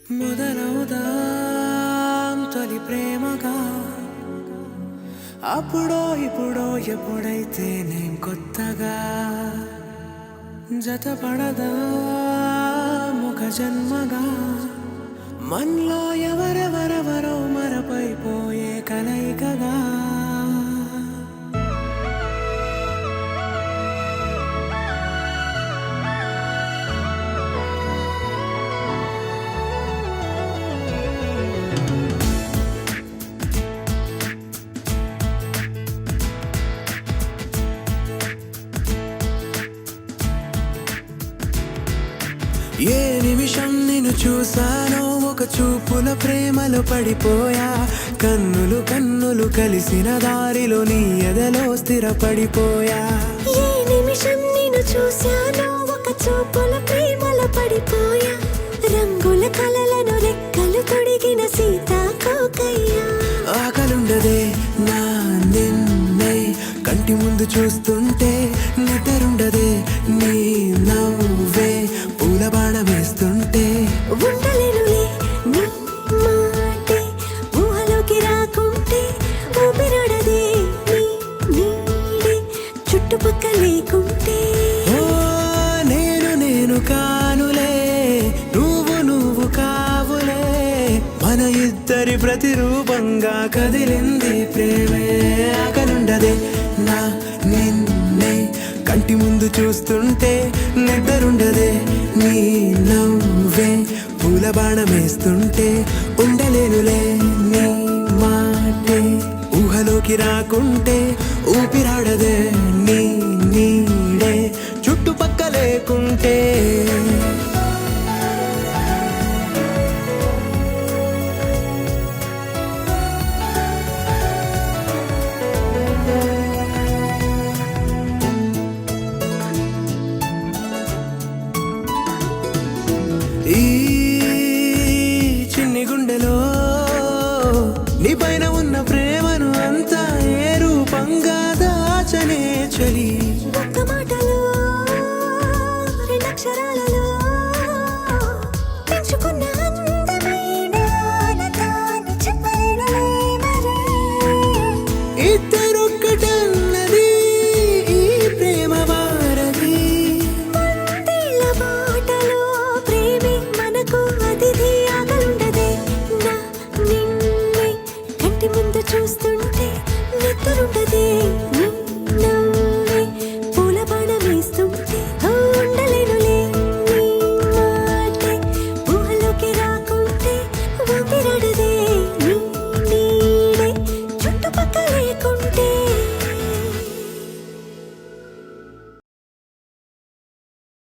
మొదలవుదాం తొలి ప్రేమగా అప్పుడో ఇప్పుడో ఎప్పుడైతే నేను కొత్తగా జతపడదా ముఖ జన్మగా మనలో ఎవరెవరెవరో మరపైపోయే కలయికగా ఏ నిమిషం నిన్ను చూసానో ఒక చూపుల ప్రేమలో పడిపోయా కన్నులు కన్నులు కలిసిన దారిలో నీ ఎదలో స్థిరపడిపోయా ఏ నిమిషం నిన్ను చూసానో ఒక చూపుల ప్రేమలో పడిపోయా రంగుల కలలను రెక్కలు తొడిగిన సీతాకోకయ్యా ఆకలుండదే నా నిన్నే కంటి ముందు చూస్తుంటే నిద్రుండదే నీ నవ్వే పూల బాణం వేస్తుంటే ఉండలేనులే నీ మాటే ఊహలోకి రాకుంటే ఊపిరాడదే నీ నీడే చుట్టుపక్కల లేకుంటే ఓ నేను కానులే నువ్వు కావులే మన ఇద్దరి ప్రతిరూపంగా కదిలింది ప్రేమే ఆకలుండదే నా నిన్నే కంటి ముందు చూస్తుంటే నిద్రుండదే నీ నవ్వే పూల బాణం వేస్తుంటే ఉండలేనులే నీ మాటే ఊహలోకి రాకుంటే ఊపిరాడదే నీ నీడే చుట్టుపక్క లేకుంటే